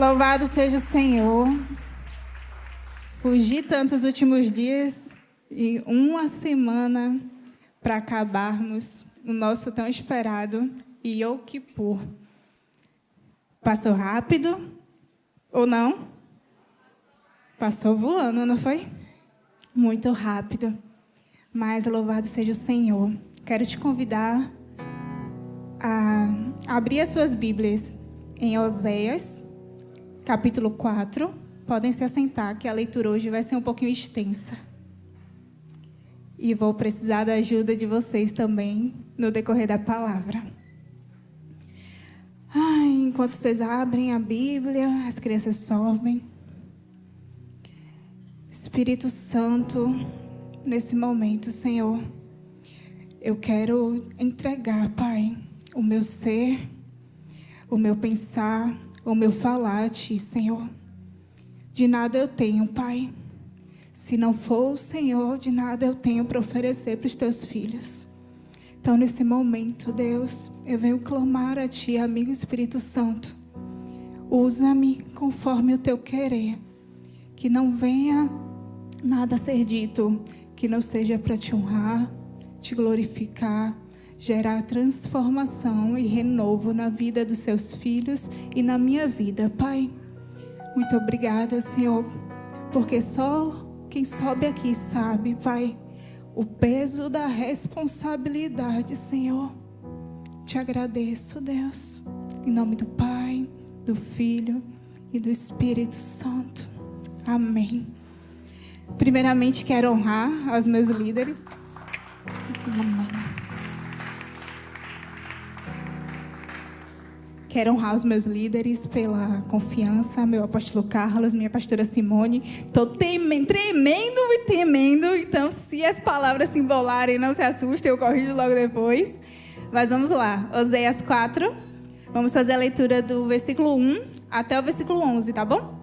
Louvado seja o Senhor. Fugi tanto os últimos dias e uma semana para acabarmos o nosso tão esperado Yom Kippur. Passou rápido ou não? Passou voando, não foi? Muito rápido. Mas louvado seja o Senhor. Quero te convidar a abrir as suas Bíblias em Oséias, capítulo 4. Podem se assentar, que a leitura hoje vai ser um pouquinho extensa. E vou precisar da ajuda de vocês também no decorrer da palavra. Enquanto vocês abrem a Bíblia, as crianças sobem. Espírito Santo, nesse momento, Senhor, eu quero entregar, Pai, o meu ser, o meu pensar, o meu falar a Ti, Senhor. De nada eu tenho, Pai. Se não for o Senhor, de nada eu tenho para oferecer para os Teus filhos. Então, nesse momento, Deus, eu venho clamar a Ti, amigo Espírito Santo. Usa-me conforme o Teu querer. Que não venha nada a ser dito que não seja para Te honrar, Te glorificar, gerar transformação e renovo na vida dos Seus filhos e na minha vida, Pai. Muito obrigada, Senhor, porque só quem sobe aqui sabe, Pai, o peso da responsabilidade, Senhor. Te agradeço, Deus, em nome do Pai, do Filho e do Espírito Santo. Amém. Primeiramente, quero honrar aos meus líderes. Amém. Quero honrar os meus líderes pela confiança, meu apóstolo Carlos, minha pastora Simone. Estou tremendo e temendo, então se as palavras se embolarem, não se assustem, eu corrijo logo depois. Mas vamos lá, Oséias 4, vamos fazer a leitura do versículo 1 até o versículo 11, tá bom?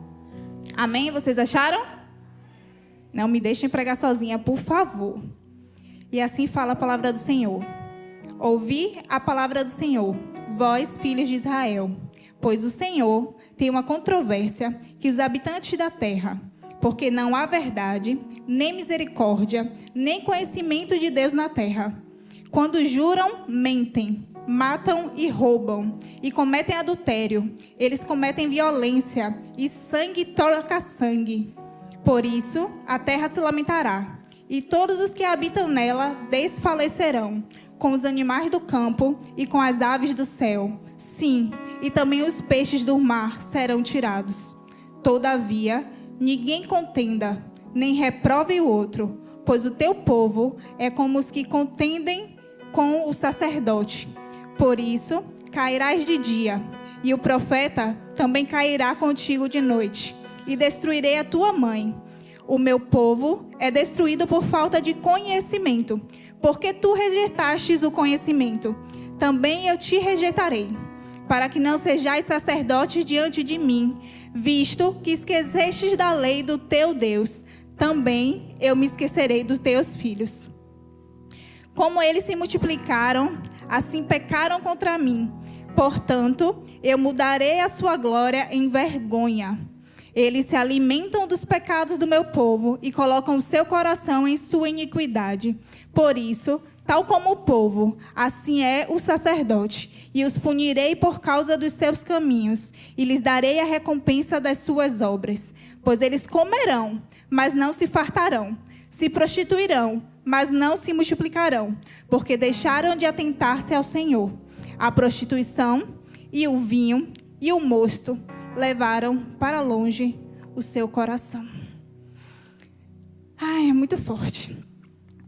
Amém? Vocês acharam? Não me deixem pregar sozinha, por favor. E assim fala a palavra do Senhor. Ouvi a palavra do Senhor, vós, filhos de Israel, pois o Senhor tem uma controvérsia que os habitantes da terra, porque não há verdade, nem misericórdia, nem conhecimento de Deus na terra. Quando juram, mentem, matam e roubam, e cometem adultério. Eles cometem violência, e sangue troca sangue. Por isso, a terra se lamentará, e todos os que habitam nela desfalecerão, com os animais do campo e com as aves do céu. Sim, e também os peixes do mar serão tirados. Todavia, ninguém contenda, nem reprove o outro, pois o teu povo é como os que contendem com o sacerdote. Por isso, cairás de dia, e o profeta também cairá contigo de noite, e destruirei a tua mãe. O meu povo é destruído por falta de conhecimento, porque tu rejeitastes o conhecimento, também eu te rejeitarei, para que não sejais sacerdotes diante de mim, visto que esquecestes da lei do teu Deus, também eu me esquecerei dos teus filhos. Como eles se multiplicaram, assim pecaram contra mim, portanto, eu mudarei a sua glória em vergonha. Eles se alimentam dos pecados do meu povo e colocam o seu coração em sua iniquidade. Por isso, tal como o povo, assim é o sacerdote, e os punirei por causa dos seus caminhos, e lhes darei a recompensa das suas obras. Pois eles comerão, mas não se fartarão, se prostituirão, mas não se multiplicarão, porque deixaram de atentar-se ao Senhor. A prostituição e o vinho e o mosto levaram para longe o seu coração. É muito forte.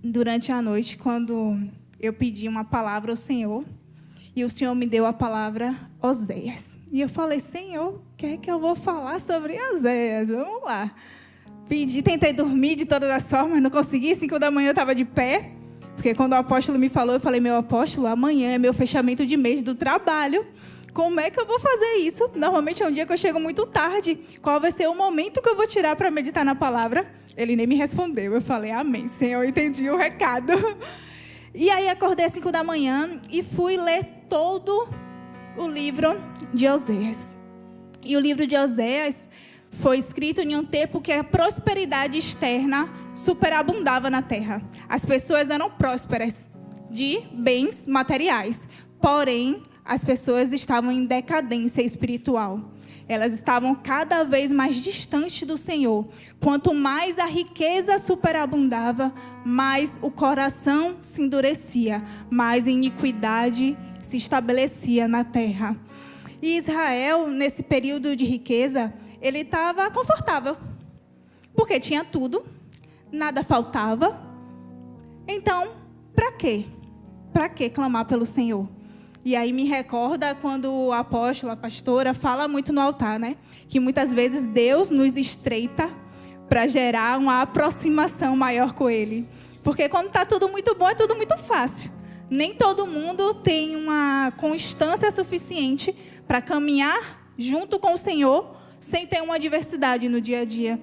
Durante a noite, quando eu pedi uma palavra ao Senhor, e o Senhor me deu a palavra Oséias. E eu falei, Senhor, o que é que eu vou falar sobre Oséias? Vamos lá. Pedi, tentei dormir de todas as formas, não consegui. 5 da manhã eu estava de pé, porque quando o apóstolo me falou, eu falei, meu apóstolo, amanhã é meu fechamento de mês do trabalho. Como é que eu vou fazer isso? Normalmente é um dia que eu chego muito tarde. Qual vai ser o momento que eu vou tirar para meditar na palavra? Ele nem me respondeu. Eu falei, amém, Senhor, eu entendi o recado. E aí acordei às 5 da manhã e fui ler todo o livro de Oséias. E o livro de Oséias foi escrito em um tempo que a prosperidade externa superabundava na terra. As pessoas eram prósperas de bens materiais, porém, as pessoas estavam em decadência espiritual. Elas estavam cada vez mais distantes do Senhor. Quanto mais a riqueza superabundava, mais o coração se endurecia, mais a iniquidade se estabelecia na terra. E Israel, nesse período de riqueza, ele estava confortável, porque tinha tudo, nada faltava. Então, para quê? Para que clamar pelo Senhor? E aí me recorda quando o apóstolo, a pastora, fala muito no altar, né? Que muitas vezes Deus nos estreita para gerar uma aproximação maior com Ele. Porque quando está tudo muito bom, é tudo muito fácil. Nem todo mundo tem uma constância suficiente para caminhar junto com o Senhor sem ter uma adversidade no dia a dia.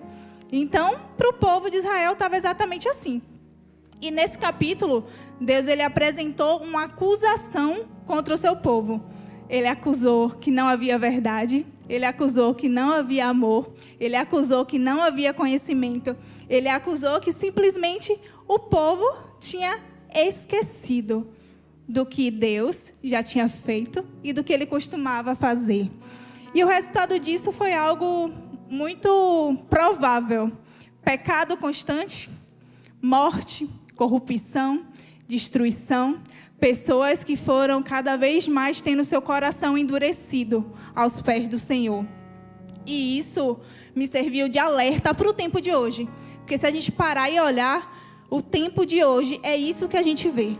Então, para o povo de Israel estava exatamente assim. E nesse capítulo, Deus ele apresentou uma acusação contra o seu povo. Ele acusou que não havia verdade, ele acusou que não havia amor, ele acusou que não havia conhecimento, ele acusou que simplesmente o povo tinha esquecido do que Deus já tinha feito e do que ele costumava fazer. E o resultado disso foi algo muito provável: pecado constante, morte, corrupção, destruição, pessoas que foram cada vez mais tendo seu coração endurecido aos pés do Senhor. E isso me serviu de alerta para o tempo de hoje. Porque se a gente parar e olhar, o tempo de hoje é isso que a gente vê.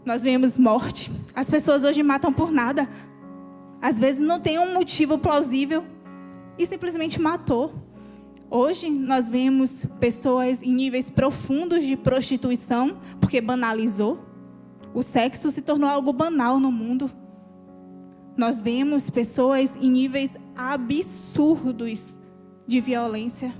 Nós vemos morte. As pessoas hoje matam por nada. Às vezes não tem um motivo plausível e simplesmente matou. Hoje nós vemos pessoas em níveis profundos de prostituição, porque banalizou. O sexo se tornou algo banal no mundo. Nós vemos pessoas em níveis absurdos de violência.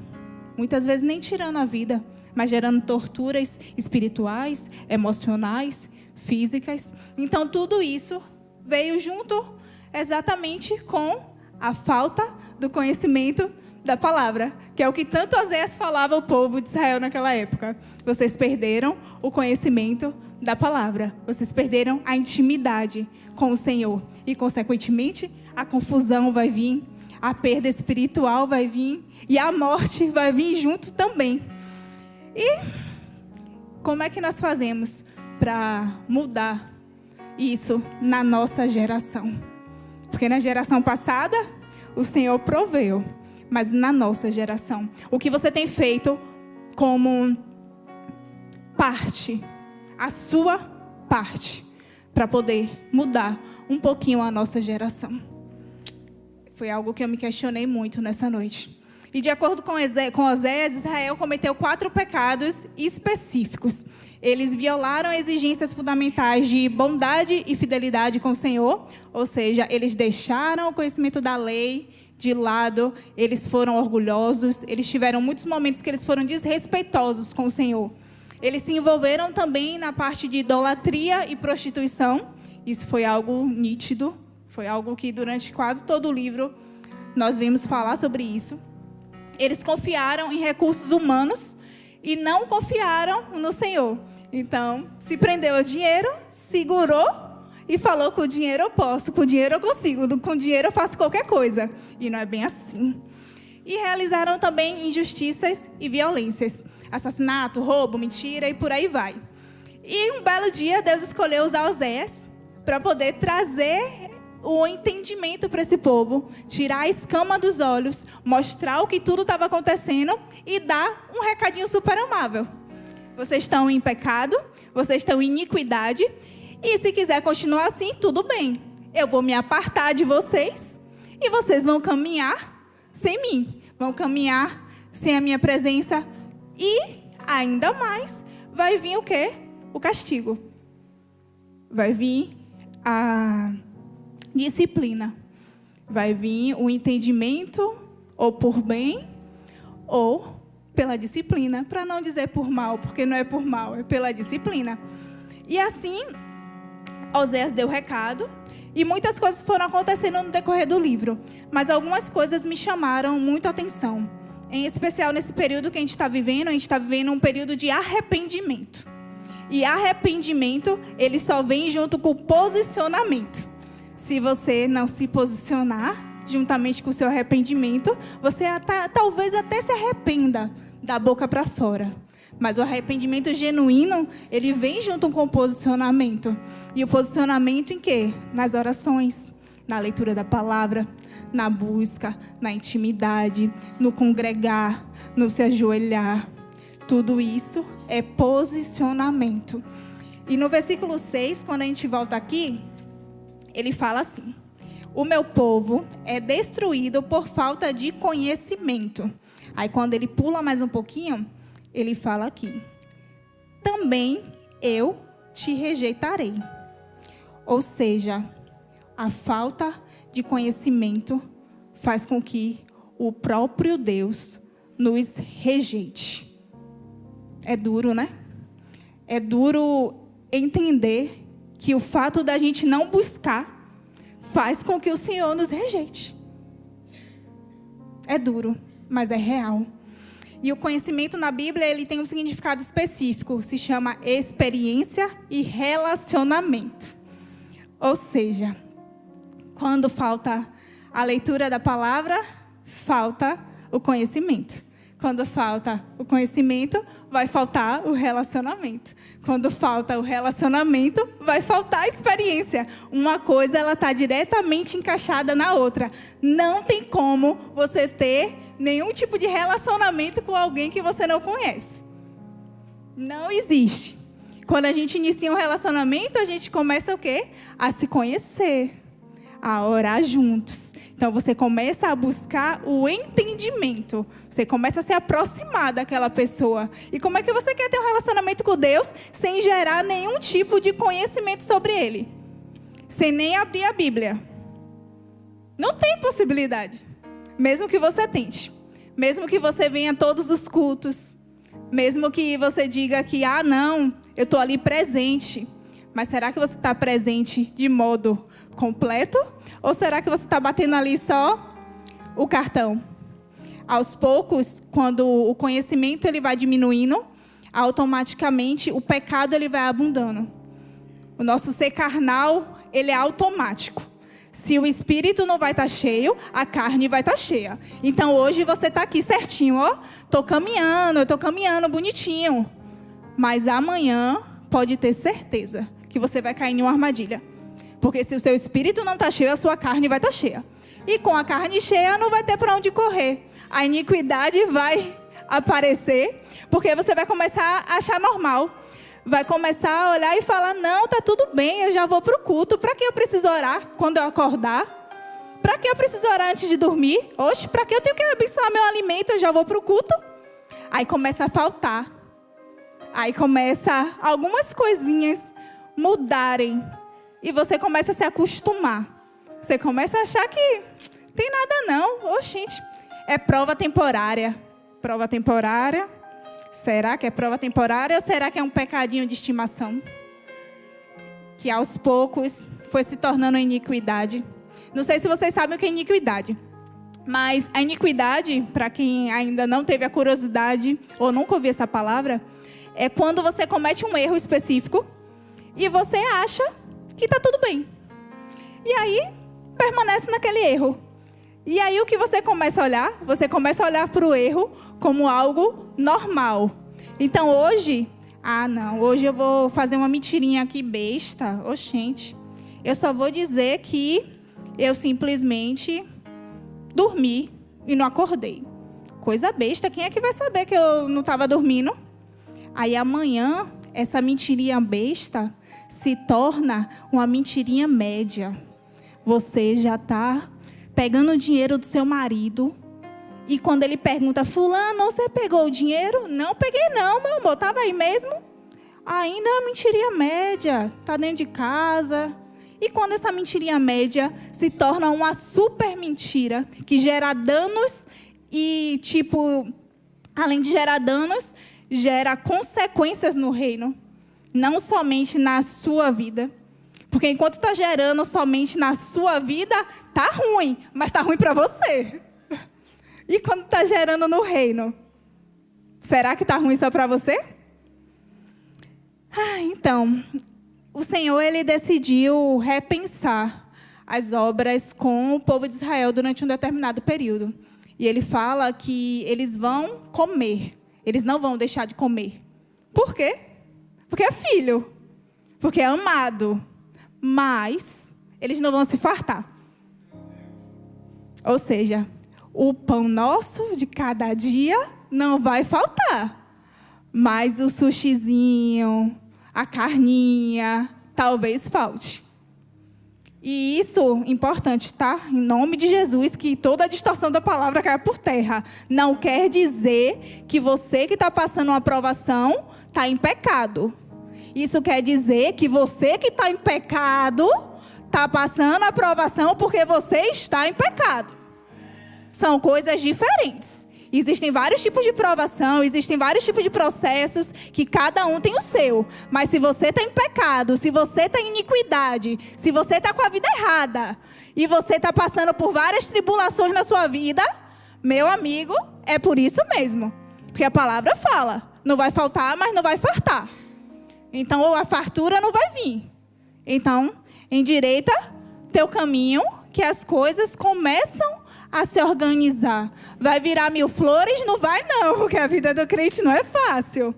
Muitas vezes nem tirando a vida, mas gerando torturas espirituais, emocionais, físicas. Então tudo isso veio junto exatamente com a falta do conhecimento da palavra, que é o que tanto Oséias falava ao povo de Israel naquela época. Vocês perderam o conhecimento da palavra. Vocês perderam a intimidade com o Senhor. E, consequentemente, a confusão vai vir, a perda espiritual vai vir e a morte vai vir junto também. E como é que nós fazemos para mudar isso na nossa geração? Porque na geração passada, o Senhor proveu. Mas na nossa geração, o que você tem feito como parte, a sua parte, para poder mudar um pouquinho a nossa geração? Foi algo que eu me questionei muito nessa noite. E de acordo com Oséias, Israel cometeu 4 pecados específicos. Eles violaram exigências fundamentais de bondade e fidelidade com o Senhor, ou seja, eles deixaram o conhecimento da lei de lado, eles foram orgulhosos, eles tiveram muitos momentos que eles foram desrespeitosos com o Senhor. Eles se envolveram também na parte de idolatria e prostituição. Isso foi algo nítido, foi algo que durante quase todo o livro nós vimos falar sobre isso. Eles confiaram em recursos humanos e não confiaram no Senhor. Então, se prendeu ao dinheiro, segurou e falou: com o dinheiro eu posso, com o dinheiro eu consigo, com o dinheiro eu faço qualquer coisa. E não é bem assim. E realizaram também injustiças e violências. Assassinato, roubo, mentira e por aí vai. E um belo dia, Deus escolheu usar Oséias para poder trazer o entendimento para esse povo, tirar a escama dos olhos, mostrar o que tudo estava acontecendo e dar um recadinho super amável. Vocês estão em pecado, vocês estão em iniquidade, e se quiser continuar assim, tudo bem. Eu vou me apartar de vocês e vocês vão caminhar sem mim. Vão caminhar sem a minha presença. E, ainda mais, vai vir o quê? O castigo. Vai vir a disciplina. Vai vir o entendimento, ou por bem, ou pela disciplina. Para não dizer por mal, porque não é por mal, é pela disciplina. E assim, Oséias deu recado, E muitas coisas foram acontecendo no decorrer do livro. Mas algumas coisas me chamaram muito a atenção. Em especial nesse período que a gente está vivendo um período de arrependimento. E arrependimento, ele só vem junto com o posicionamento. Se você não se posicionar juntamente com o seu arrependimento, você talvez até se arrependa da boca para fora. Mas o arrependimento genuíno, ele vem junto com o posicionamento. E o posicionamento em quê? Nas orações, na leitura da palavra, na busca, na intimidade, no congregar, no se ajoelhar. Tudo isso é posicionamento. E no versículo 6, quando a gente volta aqui, ele fala assim: o meu povo é destruído por falta de conhecimento. Aí quando ele pula mais um pouquinho, ele fala aqui: também eu te rejeitarei. Ou seja, a falta de conhecimento faz com que o próprio Deus nos rejeite. É duro, né? É duro entender que o fato da gente não buscar faz com que o Senhor nos rejeite. É duro, mas é real. E o conhecimento na Bíblia, ele tem um significado específico, se chama experiência e relacionamento. Ou seja, quando falta a leitura da palavra, falta o conhecimento. Quando falta o conhecimento, vai faltar o relacionamento. Quando falta o relacionamento, vai faltar a experiência. Uma coisa, ela está diretamente encaixada na outra. Não tem como você ter nenhum tipo de relacionamento com alguém que você não conhece. Não existe. Quando a gente inicia um relacionamento, a gente começa o quê? A se conhecer, a orar juntos. Então, você começa a buscar o entendimento. Você começa a se aproximar daquela pessoa. E como é que você quer ter um relacionamento com Deus sem gerar nenhum tipo de conhecimento sobre Ele? Sem nem abrir a Bíblia. Não tem possibilidade. Mesmo que você tente. Mesmo que você venha a todos os cultos. Mesmo que você diga que, não, eu estou ali presente. Mas será que você está presente de modo completo? Ou será que você está batendo ali só o cartão? Aos poucos, quando o conhecimento ele vai diminuindo, automaticamente o pecado ele vai abundando. O nosso ser carnal, ele é automático. Se o espírito não vai estar cheio, a carne vai estar cheia. Então hoje você está aqui certinho, ó. Estou caminhando bonitinho. Mas amanhã pode ter certeza que você vai cair em uma armadilha. Porque se o seu espírito não está cheio, a sua carne vai estar cheia. E com a carne cheia, não vai ter para onde correr. A iniquidade vai aparecer, porque você vai começar a achar normal. Vai começar a olhar e falar, não, está tudo bem, eu já vou para o culto. Para que eu preciso orar quando eu acordar? Para que eu preciso orar antes de dormir? Oxe, para que eu tenho que abençoar meu alimento? Eu já vou para o culto. Aí começa a faltar. Aí começa algumas coisinhas mudarem. E você começa a se acostumar. Você começa a achar que tem nada não. Oxente, é prova temporária. Prova temporária. Será que é prova temporária ou será que é um pecadinho de estimação? Que aos poucos foi se tornando iniquidade. Não sei se vocês sabem o que é iniquidade. Mas a iniquidade, para quem ainda não teve a curiosidade ou nunca ouviu essa palavra, é quando você comete um erro específico e você acha que está tudo bem. E aí, permanece naquele erro. E aí, o que você começa a olhar? Você começa a olhar para o erro como algo normal. Então, hoje, hoje eu vou fazer uma mentirinha aqui besta. Oxente, eu só vou dizer que eu simplesmente dormi e não acordei. Coisa besta, quem é que vai saber que eu não estava dormindo? Aí, amanhã, essa mentirinha besta se torna uma mentirinha média. Você já está pegando o dinheiro do seu marido e quando ele pergunta, fulano, você pegou o dinheiro? Não peguei não, meu amor, estava aí mesmo. Ainda é uma mentirinha média, está dentro de casa. E quando essa mentirinha média se torna uma super mentira que gera danos e, além de gerar danos, gera consequências no reino. Não somente na sua vida. Porque enquanto está gerando somente na sua vida, tá ruim, mas tá ruim para você. E quando está gerando no reino, será que tá ruim só para você? Então, o Senhor, ele decidiu repensar as obras com o povo de Israel durante um determinado período. E ele fala que eles vão comer, eles não vão deixar de comer. Por quê? Porque é filho, porque é amado, mas eles não vão se fartar. Ou seja, o pão nosso de cada dia não vai faltar, mas o sushizinho, a carninha, talvez falte. E isso, importante, tá? Em nome de Jesus, que toda a distorção da palavra caia por terra. Não quer dizer que você que está passando uma provação está em pecado. Isso quer dizer que você que está em pecado está passando a provação porque você está em pecado. São coisas diferentes. Existem vários tipos de provação, existem vários tipos de processos, que cada um tem o seu. Mas se você está em pecado, se você está em iniquidade, se você está com a vida errada, e você está passando por várias tribulações na sua vida, meu amigo, é por isso mesmo. Porque a palavra fala, não vai faltar, mas não vai fartar. Então, a fartura não vai vir. Então, endireita teu caminho, que as coisas começam a se organizar. Vai virar 1000 flores? Não vai não, porque a vida do crente não é fácil.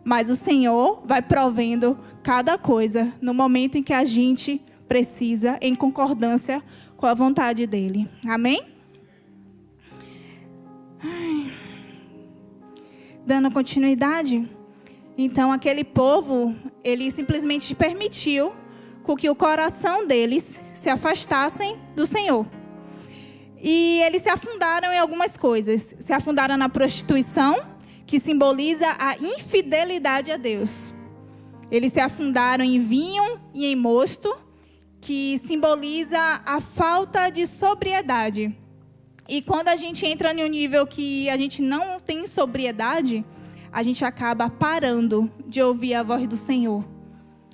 Mas o Senhor vai provendo cada coisa no momento em que a gente precisa, em concordância com a vontade dEle. Amém? Dando continuidade, então aquele povo, ele simplesmente permitiu com que o coração deles se afastassem do Senhor. E eles se afundaram em algumas coisas. Se afundaram na prostituição, que simboliza a infidelidade a Deus. Eles se afundaram em vinho e em mosto, que simboliza a falta de sobriedade. E quando a gente entra em um nível que a gente não tem sobriedade, a gente acaba parando de ouvir a voz do Senhor.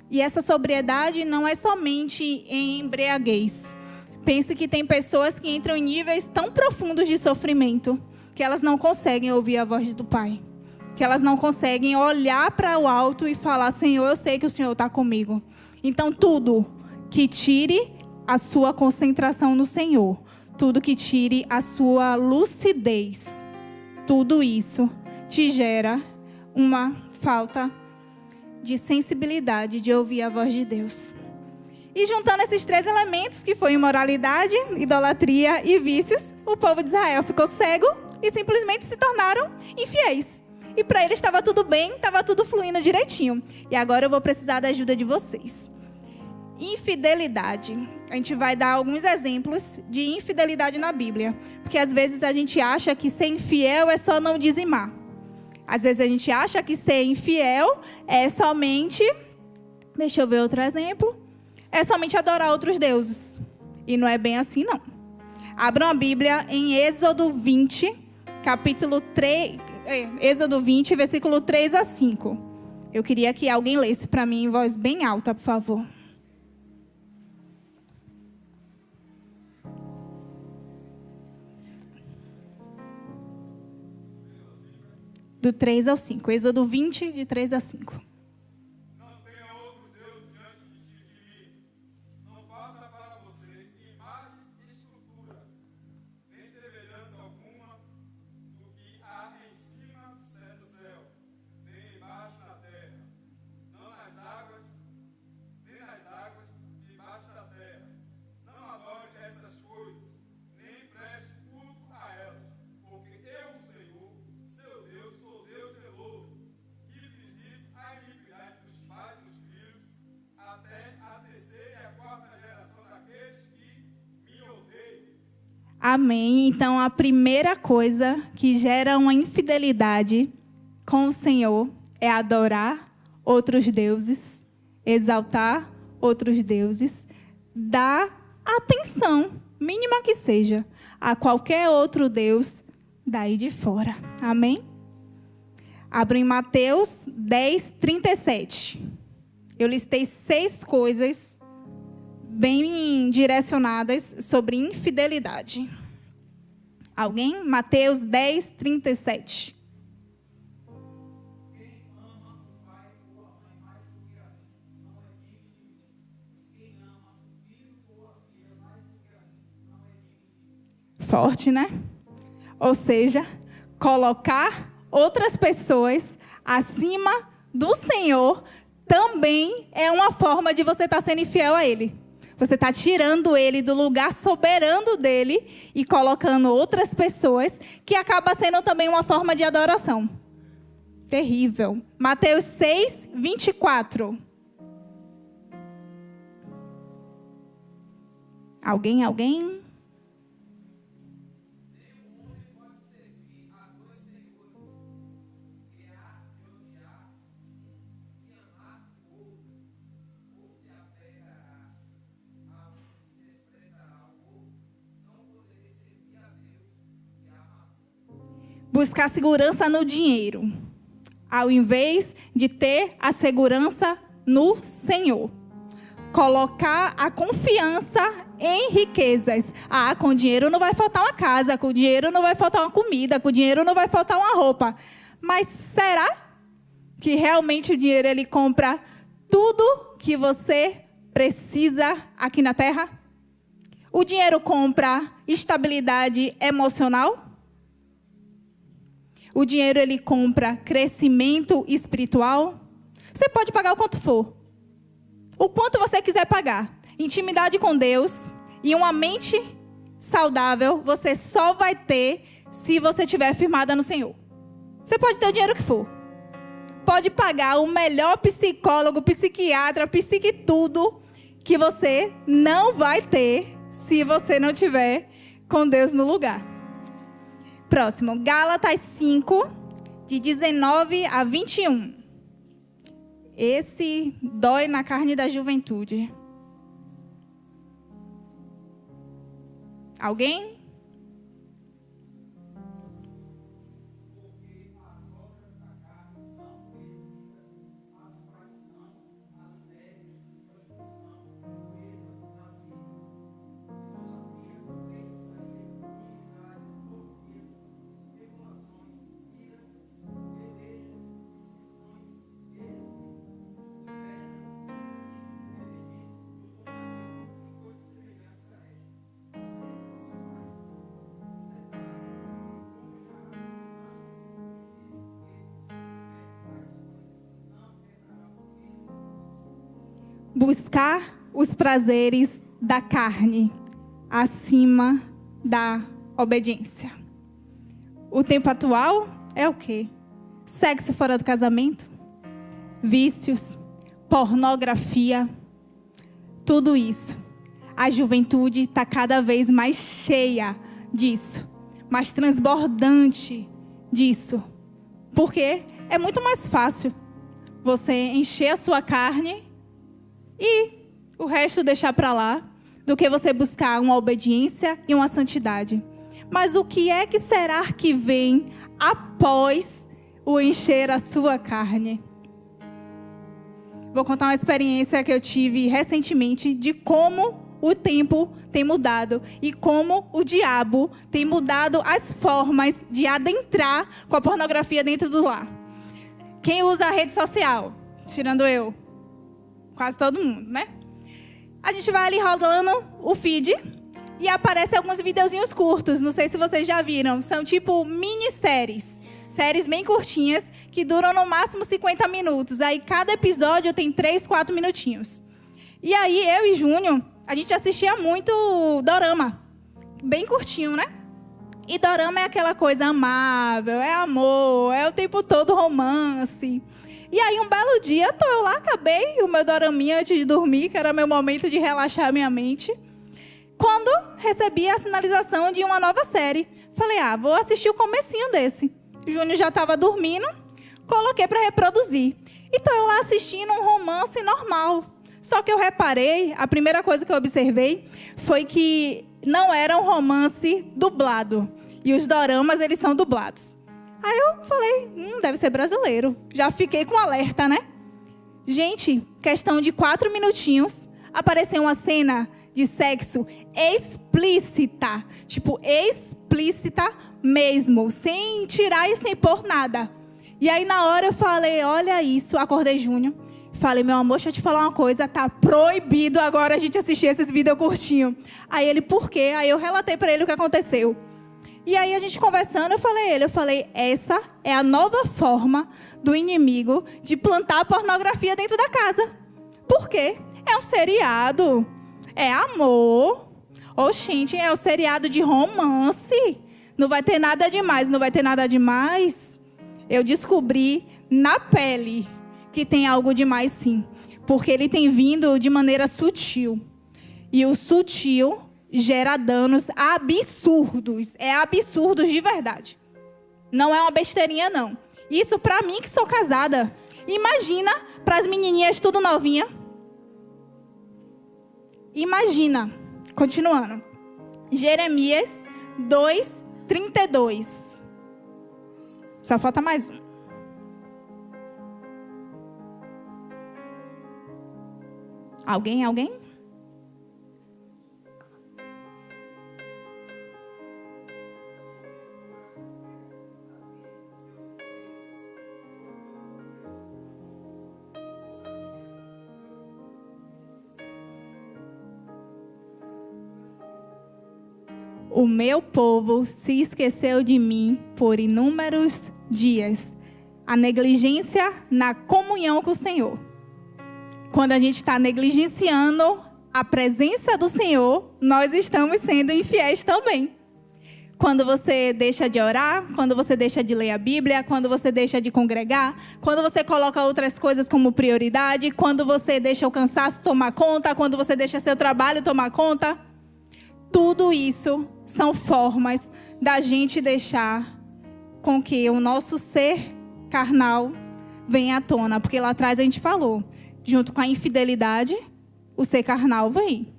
E essa sobriedade não é somente em embriaguez. Pense que tem pessoas que entram em níveis tão profundos de sofrimento que elas não conseguem ouvir a voz do Pai. Que elas não conseguem olhar para o alto e falar, Senhor, eu sei que o Senhor está comigo. Então, tudo que tire a sua concentração no Senhor, tudo que tire a sua lucidez, tudo isso te gera uma falta de sensibilidade de ouvir a voz de Deus. E juntando esses 3 elementos, que foi imoralidade, idolatria e vícios, o povo de Israel ficou cego e simplesmente se tornaram infiéis. E para eles estava tudo bem, estava tudo fluindo direitinho. E agora eu vou precisar da ajuda de vocês. Infidelidade. A gente vai dar alguns exemplos de infidelidade na Bíblia. Porque às vezes a gente acha que ser infiel é só não dizimar. Às vezes a gente acha que ser infiel é somente... Deixa eu ver outro exemplo. É somente adorar outros deuses. E não é bem assim, não. Abram a Bíblia em Êxodo 20, capítulo 3... Êxodo 20, versículo 3 a 5. Eu queria que alguém lesse para mim em voz bem alta, por favor. Do 3 ao 5. Êxodo 20, de 3 a 5. Amém. Então, a primeira coisa que gera uma infidelidade com o Senhor é adorar outros deuses, exaltar outros deuses, dar atenção, mínima que seja, a qualquer outro Deus daí de fora. Amém? Abra em Mateus 10, 37. Eu listei 6 coisas bem direcionadas sobre infidelidade. Alguém? Mateus 10, 37. Forte, né? Ou seja, colocar outras pessoas acima do Senhor também é uma forma de você estar sendo infiel a Ele. Você está tirando Ele do lugar soberano dele e colocando outras pessoas, que acaba sendo também uma forma de adoração. Terrível. Mateus 6, 24. Alguém? Buscar segurança no dinheiro, ao invés de ter a segurança no Senhor. Colocar a confiança em riquezas. Com dinheiro não vai faltar uma casa, com dinheiro não vai faltar uma comida, com dinheiro não vai faltar uma roupa. Mas será que realmente o dinheiro ele compra tudo que você precisa aqui na Terra? O dinheiro compra estabilidade emocional? O dinheiro, ele compra crescimento espiritual? Você pode pagar o quanto for. O quanto você quiser pagar. Intimidade com Deus e uma mente saudável, você só vai ter se você estiver firmada no Senhor. Você pode ter o dinheiro que for. Pode pagar o melhor psicólogo, psiquiatra, tudo, que você não vai ter se você não tiver com Deus no lugar. Próximo, Gálatas 5, de 19 a 21. Esse dói na carne da juventude. Alguém? Buscar os prazeres da carne acima da obediência. O tempo atual é o quê? Sexo fora do casamento, vícios, pornografia, tudo isso. A juventude está cada vez mais cheia disso, mais transbordante disso. Porque é muito mais fácil você encher a sua carne e o resto deixar para lá, do que você buscar uma obediência e uma santidade. Mas o que é que será que vem após o encher a sua carne? Vou contar uma experiência que eu tive recentemente de como o tempo tem mudado e como o diabo tem mudado as formas de adentrar com a pornografia dentro do lar. Quem usa a rede social? Tirando eu. Quase todo mundo, né? A gente vai ali rodando o feed e aparecem alguns videozinhos curtos. Não sei se vocês já viram. São tipo minisséries. Séries bem curtinhas que duram no máximo 50 minutos. Aí cada episódio tem 3, 4 minutinhos. E aí eu e Júnior, a gente assistia muito dorama. Bem curtinho, né? E dorama é aquela coisa amável, é amor, é o tempo todo romance. E aí, um belo dia, eu lá, acabei o meu doraminha antes de dormir, que era meu momento de relaxar minha mente, quando recebi a sinalização de uma nova série. Falei, vou assistir o comecinho desse. O Júnior já estava dormindo, coloquei para reproduzir. E estou eu lá assistindo um romance normal. Só que eu reparei, a primeira coisa que eu observei foi que não era um romance dublado. E os doramas, eles são dublados. Aí eu falei, deve ser brasileiro. Já fiquei com alerta, né? Gente, questão de 4 minutinhos, aparecer uma cena de sexo explícita, tipo, explícita mesmo, sem tirar e sem pôr nada. E aí na hora eu falei, olha isso, acordei Júnior, falei, meu amor, deixa eu te falar uma coisa, tá proibido agora a gente assistir esses vídeos curtinhos. Aí ele, por quê? Aí eu relatei pra ele o que aconteceu. E aí a gente conversando, eu falei, essa é a nova forma do inimigo de plantar pornografia dentro da casa. Por quê? É um seriado, é amor. Oxente, é um seriado de romance. Não vai ter nada demais, não vai ter nada demais. Eu descobri na pele que tem algo demais sim. Porque ele tem vindo de maneira sutil. E o sutil gera danos absurdos. É absurdos de verdade. Não é uma besteirinha, não. Isso pra mim que sou casada. Imagina pras menininhas tudo novinha. Imagina. Continuando. Jeremias 2:32. Só falta mais um. Alguém? O meu povo se esqueceu de mim por inúmeros dias. A negligência na comunhão com o Senhor. Quando a gente está negligenciando a presença do Senhor, nós estamos sendo infiéis também. Quando você deixa de orar, quando você deixa de ler a Bíblia, quando você deixa de congregar, quando você coloca outras coisas como prioridade, quando você deixa o cansaço tomar conta, quando você deixa seu trabalho tomar conta. Tudo isso são formas da gente deixar com que o nosso ser carnal venha à tona. Porque lá atrás a gente falou, junto com a infidelidade, o ser carnal vem.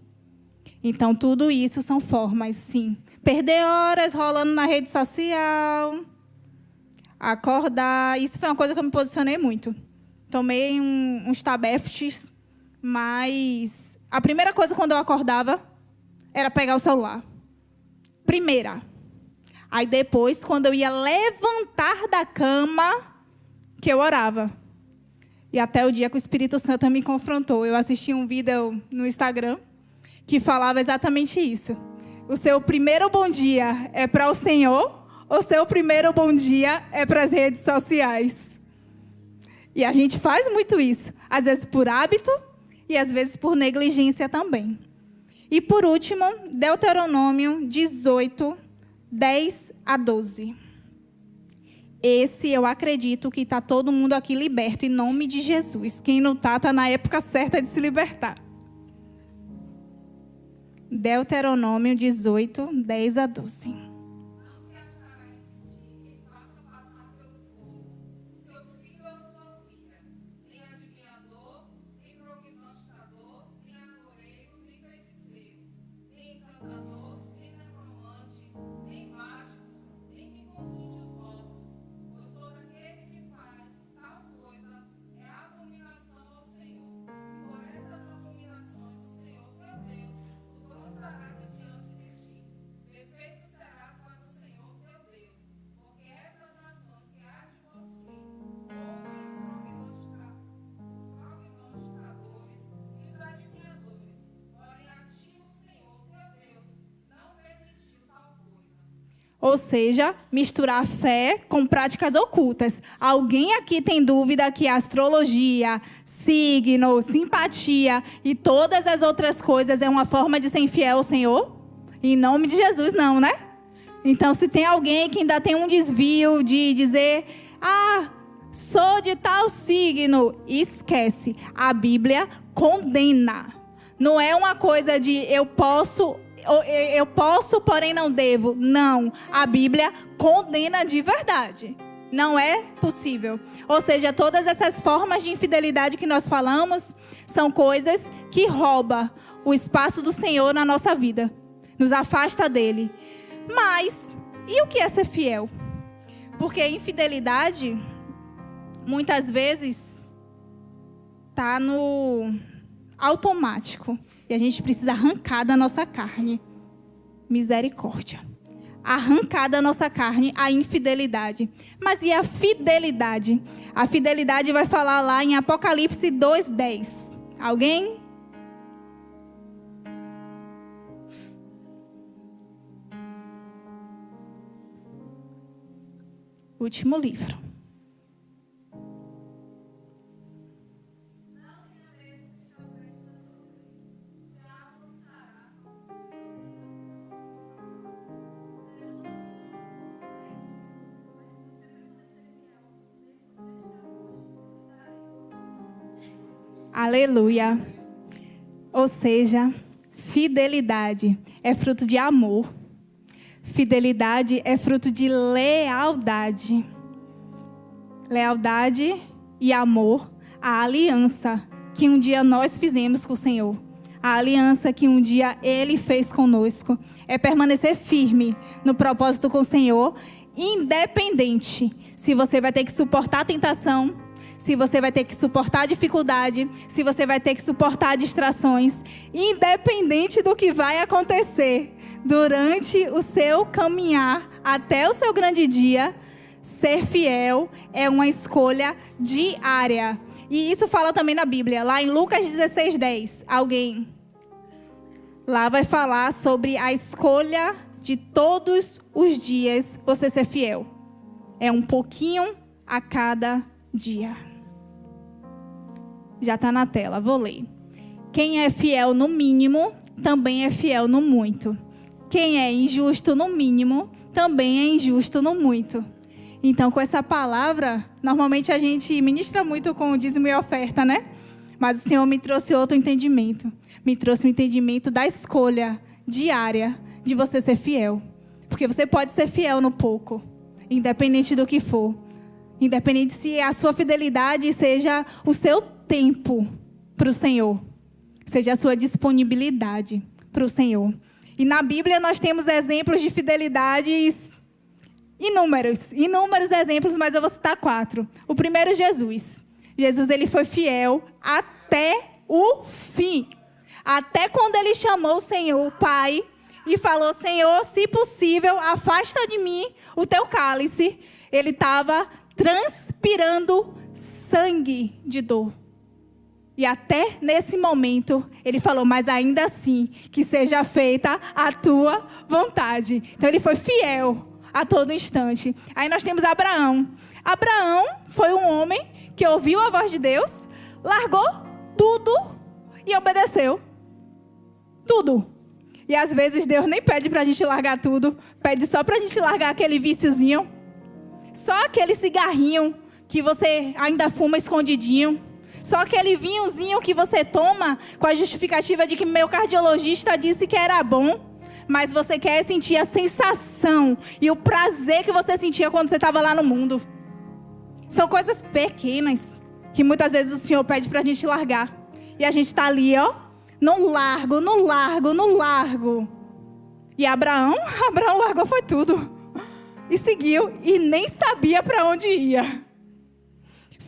Então, tudo isso são formas, sim. Perder horas rolando na rede social, acordar. Isso foi uma coisa que eu me posicionei muito. Tomei uns tabeftes, mas a primeira coisa quando eu acordava era pegar o celular. Primeira. Aí depois, quando eu ia levantar da cama, que eu orava. E até o dia que o Espírito Santo me confrontou. Eu assisti um vídeo no Instagram que falava exatamente isso. O seu primeiro bom dia é para o Senhor, ou o seu primeiro bom dia é para as redes sociais? E a gente faz muito isso. Às vezes por hábito e às vezes por negligência também. E por último, Deuteronômio 18:10-12. Esse eu acredito que está todo mundo aqui liberto, em nome de Jesus. Quem não está na época certa de se libertar. Deuteronômio 18:10-12. Ou seja, misturar fé com práticas ocultas. Alguém aqui tem dúvida que a astrologia, signo, simpatia e todas as outras coisas é uma forma de ser infiel ao Senhor? Em nome de Jesus, não, né? Então, se tem alguém que ainda tem um desvio de dizer, sou de tal signo, esquece. A Bíblia condena. Não é uma coisa de eu posso, porém não devo. Não, a Bíblia condena de verdade. Não é possível. Ou seja, todas essas formas de infidelidade que nós falamos são coisas que roubam o espaço do Senhor na nossa vida. Nos afasta dele. Mas, e o que é ser fiel? Porque a infidelidade, muitas vezes, está no automático. E a gente precisa arrancar da nossa carne. Misericórdia. Arrancar da nossa carne a infidelidade. Mas e a fidelidade? A fidelidade vai falar lá em Apocalipse 2:10. Alguém? Último livro. Aleluia. Ou seja, fidelidade é fruto de amor. Fidelidade é fruto de lealdade. Lealdade e amor, a aliança que um dia nós fizemos com o Senhor. A aliança que um dia Ele fez conosco. É permanecer firme no propósito com o Senhor, independente se você vai ter que suportar a tentação, se você vai ter que suportar a dificuldade, se você vai ter que suportar distrações, independente do que vai acontecer durante o seu caminhar até o seu grande dia, ser fiel é uma escolha diária. E isso fala também na Bíblia, lá em Lucas 16:10. Alguém lá vai falar sobre a escolha de todos os dias você ser fiel. É um pouquinho a cada dia. Já está na tela, vou ler. Quem é fiel no mínimo, também é fiel no muito. Quem é injusto no mínimo, também é injusto no muito. Então, com essa palavra, normalmente a gente ministra muito com o dízimo e oferta, né? Mas o Senhor me trouxe outro entendimento. Me trouxe o entendimento da escolha diária de você ser fiel. Porque você pode ser fiel no pouco, independente do que for. Independente se a sua fidelidade seja o seu tempo para o Senhor. Seja a sua disponibilidade para o Senhor. E na Bíblia nós temos exemplos de fidelidades inúmeros exemplos, mas eu vou citar 4. O primeiro, Jesus. Jesus, ele foi fiel até o fim. Até quando ele chamou o Senhor, o Pai, e falou: Senhor, se possível, afasta de mim o teu cálice. Ele estava transpirando sangue de dor. E até nesse momento, ele falou: mas ainda assim, que seja feita a tua vontade. Então, ele foi fiel a todo instante. Aí nós temos Abraão. Abraão foi um homem que ouviu a voz de Deus, largou tudo e obedeceu. Tudo. E às vezes Deus nem pede pra gente largar tudo, pede só pra gente largar aquele viciozinho, só aquele cigarrinho que você ainda fuma escondidinho, só aquele vinhozinho que você toma com a justificativa de que meu cardiologista disse que era bom, mas você quer sentir a sensação e o prazer que você sentia quando você estava lá no mundo. São coisas pequenas que muitas vezes o Senhor pede pra gente largar. E a gente está ali, ó, no largo. E Abraão largou foi tudo. E seguiu, e nem sabia para onde ia.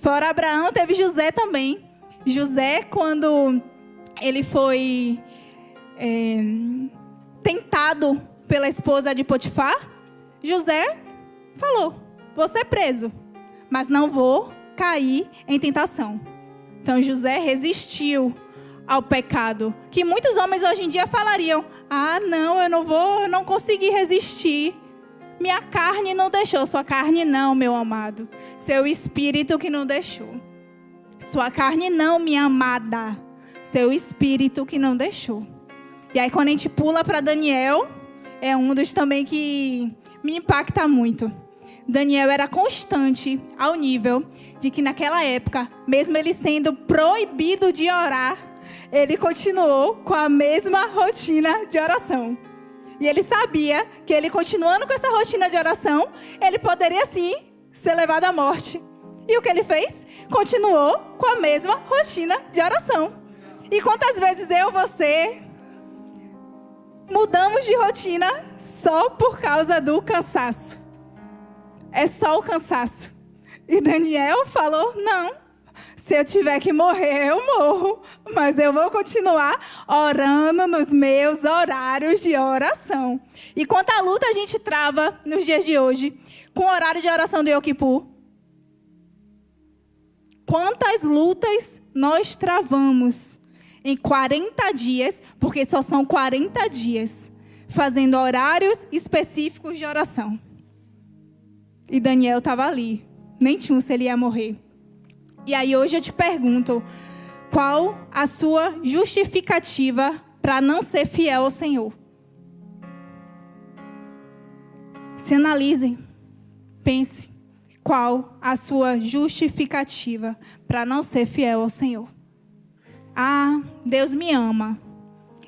Fora Abraão, teve José também. José, quando ele foi tentado pela esposa de Potifar, José falou: vou ser preso, mas não vou cair em tentação. Então José resistiu ao pecado, que muitos homens hoje em dia falariam: ah, não, eu não consegui resistir. Minha carne não deixou. Sua carne não, meu amado. Seu espírito que não deixou. Sua carne não, minha amada. Seu espírito que não deixou. E aí quando a gente pula para Daniel, é um dos também que me impacta muito. Daniel era constante ao nível de que naquela época, mesmo ele sendo proibido de orar, ele continuou com a mesma rotina de oração. E ele sabia que ele continuando com essa rotina de oração, ele poderia sim ser levado à morte. E o que ele fez? Continuou com a mesma rotina de oração. E quantas vezes você mudamos de rotina só por causa do cansaço? É só o cansaço. E Daniel falou: não, Se eu tiver que morrer, eu morro. Mas eu vou continuar orando nos meus horários de oração. E quanta luta a gente trava nos dias de hoje com o horário de oração do Yom Kippur? Quantas lutas nós travamos em 40 dias, porque só são 40 dias, fazendo horários específicos de oração. E Daniel estava ali, nem tinha se ele ia morrer. E aí hoje eu te pergunto, qual a sua justificativa para não ser fiel ao Senhor? Se analise, pense, qual a sua justificativa para não ser fiel ao Senhor? Ah, Deus me ama.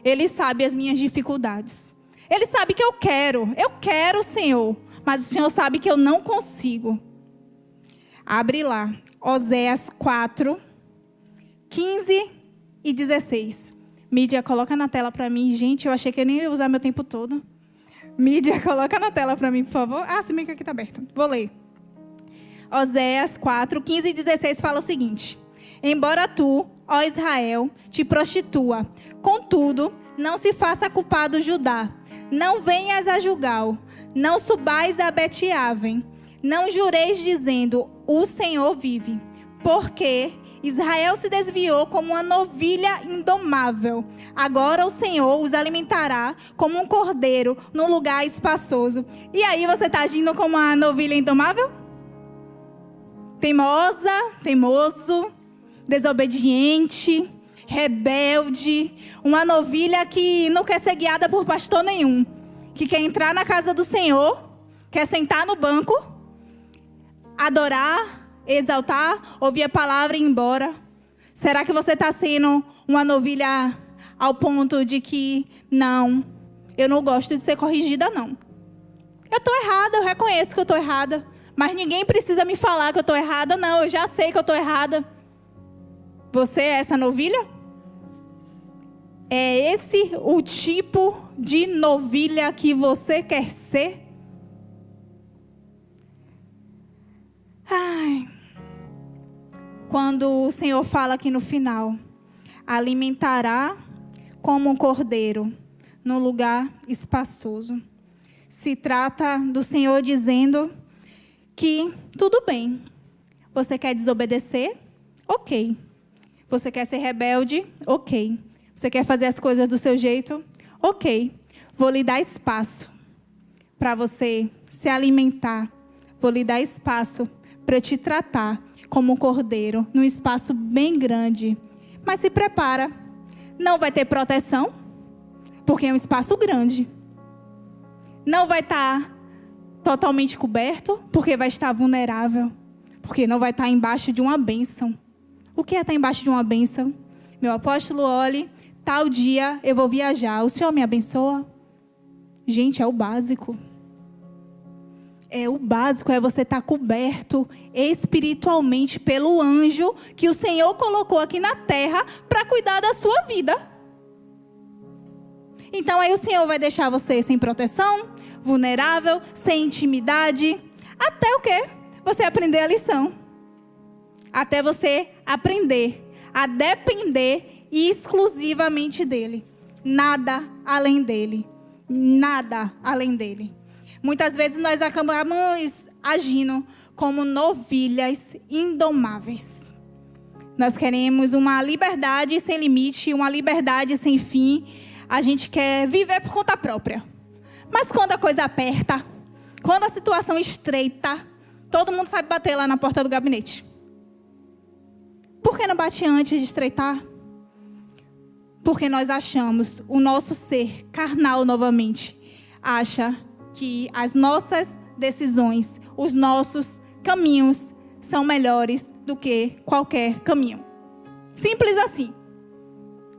Ele sabe as minhas dificuldades. Ele sabe que eu quero o Senhor, mas o Senhor sabe que eu não consigo. Abre lá, Oséias 4, 15 e 16. Mídia, coloca na tela para mim. Gente, eu achei que eu nem ia usar meu tempo todo. Mídia, coloca na tela para mim, por favor. Ah, se bem que aqui está aberto. Vou ler. Oséias 4, 15 e 16 fala o seguinte: embora tu, ó Israel, te prostitua, contudo, não se faça culpado Judá. Não venhas a Gilgal, não subais a Bet-Aven, não jureis dizendo, o Senhor vive. Porque Israel se desviou como uma novilha indomável. Agora o Senhor os alimentará como um cordeiro num lugar espaçoso. E aí você está agindo como uma novilha indomável? Teimosa, teimoso, desobediente, rebelde, uma novilha que não quer ser guiada por pastor nenhum, que quer entrar na casa do Senhor, quer sentar no banco, adorar, exaltar, ouvir a palavra e ir embora. Será que você está sendo uma novilha ao ponto de que, não, eu não gosto de ser corrigida, não. Eu estou errada, eu reconheço que eu estou errada, mas ninguém precisa me falar que eu estou errada, não, eu já sei que eu estou errada. Você é essa novilha? É esse o tipo de novilha que você quer ser? Ai. Quando o Senhor fala aqui no final, alimentará como um cordeiro num lugar espaçoso. Se trata do Senhor dizendo que tudo bem. Você quer desobedecer? Ok. Você quer ser rebelde? Ok. Você quer fazer as coisas do seu jeito? Ok. Vou lhe dar espaço para você se alimentar. Vou lhe dar espaço para te tratar como um cordeiro, num espaço bem grande. Mas se prepara. Não vai ter proteção, porque é um espaço grande. Não vai estar totalmente coberto, porque vai estar vulnerável. Porque não vai estar embaixo de uma bênção. O que é estar embaixo de uma bênção? Meu apóstolo, olhe, tal dia eu vou viajar. O Senhor me abençoa? Gente, é o básico. É o básico, é você estar coberto espiritualmente pelo anjo que o Senhor colocou aqui na terra para cuidar da sua vida. Então aí o Senhor vai deixar você sem proteção, vulnerável, sem intimidade, até o quê? Você aprender a lição. Até você aprender a depender exclusivamente dele. Nada além dele. Nada além dele. Muitas vezes nós acabamos agindo como novilhas indomáveis. Nós queremos uma liberdade sem limite, uma liberdade sem fim. A gente quer viver por conta própria. Mas quando a coisa aperta, quando a situação estreita, todo mundo sabe bater lá na porta do gabinete. Por que não bate antes de estreitar? Porque nós achamos, o nosso ser carnal novamente, acha que as nossas decisões, os nossos caminhos são melhores do que qualquer caminho. Simples assim.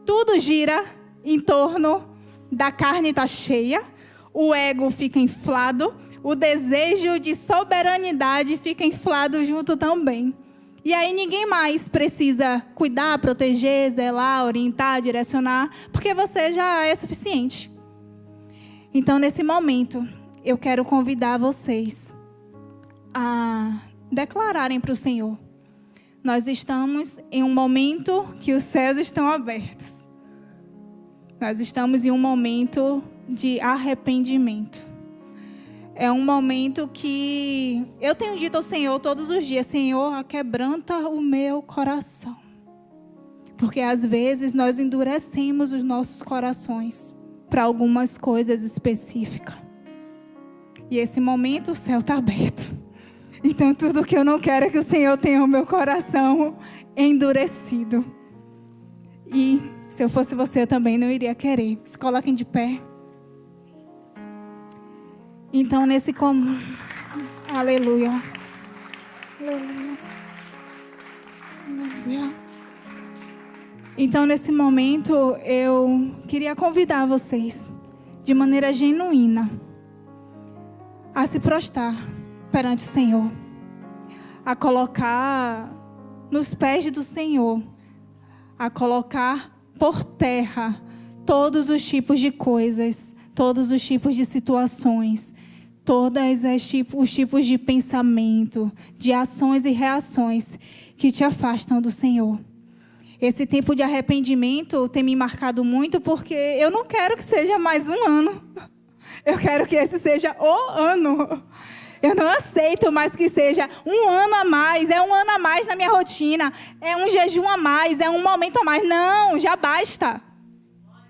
Tudo gira em torno da carne tá cheia, o ego fica inflado, o desejo de soberanidade fica inflado junto também. E aí ninguém mais precisa cuidar, proteger, zelar, orientar, direcionar, porque você já é suficiente. Então, nesse momento, eu quero convidar vocês a declararem para o Senhor: nós estamos em um momento que os céus estão abertos. Nós estamos em um momento de arrependimento. É um momento que eu tenho dito ao Senhor todos os dias: Senhor, aquebranta o meu coração. Porque às vezes nós endurecemos os nossos corações para algumas coisas específicas. E esse momento o céu está aberto. Então tudo que eu não quero é que o Senhor tenha o meu coração endurecido. E se eu fosse você, eu também não iria querer. Se coloquem de pé. Então nesse Aleluia. Aleluia. Aleluia. Então nesse momento eu queria convidar vocês de maneira genuína a se prostrar perante o Senhor, a colocar nos pés do Senhor, a colocar por terra todos os tipos de coisas, todos os tipos de situações, todos os tipos de pensamento, de ações e reações que te afastam do Senhor. Esse tempo de arrependimento tem me marcado muito porque eu não quero que seja mais um ano. Eu quero que esse seja o ano. Eu não aceito mais que seja um ano a mais. É um ano a mais na minha rotina. É um jejum a mais. É um momento a mais. Não, já basta.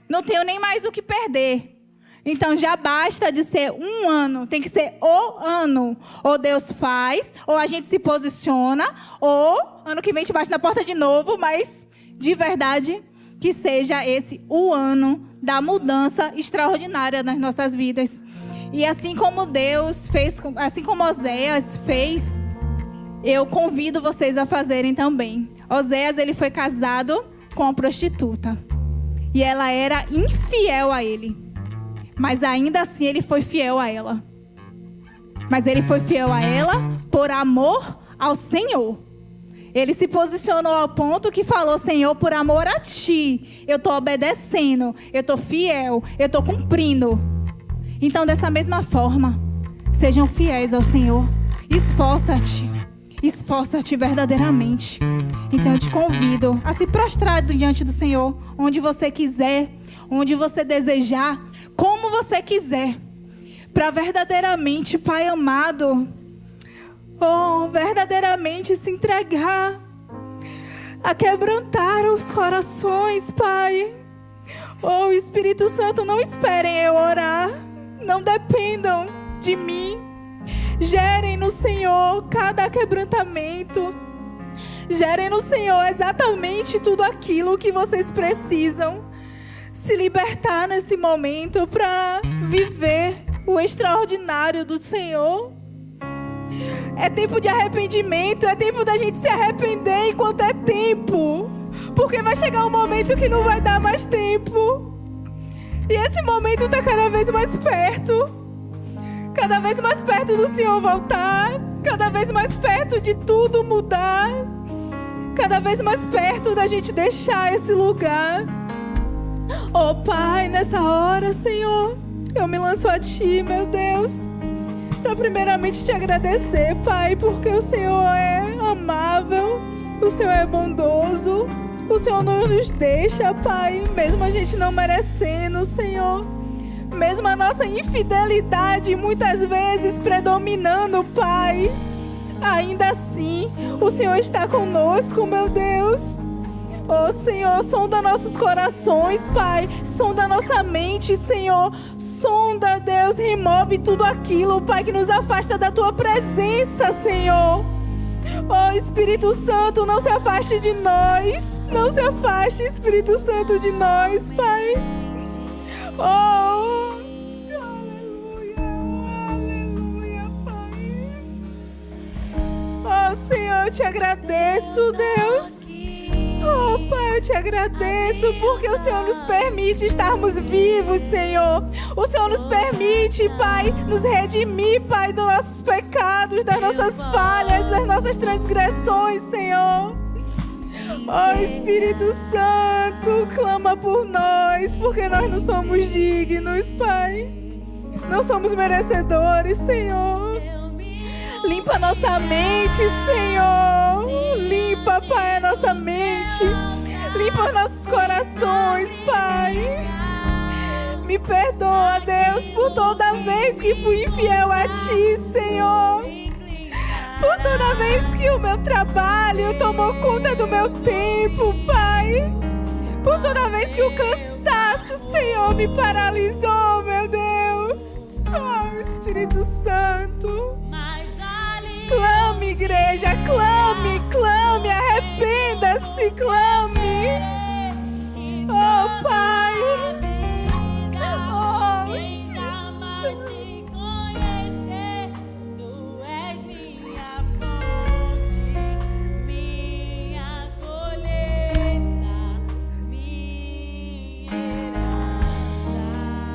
Não tenho nem mais o que perder. Então já basta de ser um ano. Tem que ser o ano. Ou Deus faz, ou a gente se posiciona, ou ano que vem te bate na porta de novo. Mas de verdade que seja esse o ano da mudança extraordinária nas nossas vidas. E assim como Deus fez, assim como Oséias fez, eu convido vocês a fazerem também. Oséias, ele foi casado com uma prostituta. E ela era infiel a ele. Mas ainda assim ele foi fiel a ela. Mas ele foi fiel a ela por amor ao Senhor. Ele se posicionou ao ponto que falou: Senhor, por amor a Ti, eu estou obedecendo, eu estou fiel, eu estou cumprindo. Então, dessa mesma forma, sejam fiéis ao Senhor. Esforça-te verdadeiramente. Então, eu te convido a se prostrar diante do Senhor, onde você quiser, onde você desejar, como você quiser, para verdadeiramente, Pai amado, verdadeiramente se entregar, a quebrantar os corações, Pai. Espírito Santo, não esperem eu orar, não dependam de mim. Gerem no Senhor cada quebrantamento. Gerem no Senhor exatamente tudo aquilo que vocês precisam se libertar nesse momento para viver o extraordinário do Senhor. É tempo de arrependimento, é tempo da gente se arrepender enquanto é tempo. Porque vai chegar um momento que não vai dar mais tempo. E esse momento está cada vez mais perto. Cada vez mais perto do Senhor voltar. Cada vez mais perto de tudo mudar. Cada vez mais perto da gente deixar esse lugar. Pai, nessa hora, Senhor, eu me lanço a Ti, meu Deus, para primeiramente Te agradecer, Pai, porque o Senhor é amável, o Senhor é bondoso, o Senhor não nos deixa, Pai, mesmo a gente não merecendo, Senhor. Mesmo a nossa infidelidade muitas vezes predominando, Pai, ainda assim o Senhor está conosco, meu Deus. Senhor, sonda nossos corações, Pai. Sonda nossa mente, Senhor. Sonda, Deus, remove tudo aquilo, Pai, que nos afasta da Tua presença, Senhor. Espírito Santo, não se afaste de nós. Não se afaste, Espírito Santo, de nós, Pai. Aleluia, aleluia, Pai. Senhor, eu Te agradeço, Deus. Pai, eu Te agradeço porque o Senhor nos permite estarmos vivos, Senhor. O Senhor nos permite, Pai, nos redimir, Pai, dos nossos pecados, das nossas falhas, das nossas transgressões, Senhor. Espírito Santo, clama por nós, porque nós não somos dignos, Pai. Não somos merecedores, Senhor. Limpa nossa mente, Senhor. Limpa, Pai, a nossa mente. Limpa os nossos corações, Pai. Me perdoa, Deus, por toda vez que fui infiel a Ti, Senhor. Por toda vez que o meu trabalho tomou conta do meu tempo, Pai. Por toda vez que o cansaço, Senhor, me paralisou, meu Deus. Oh, Espírito Santo. Clame, igreja, clame, clame.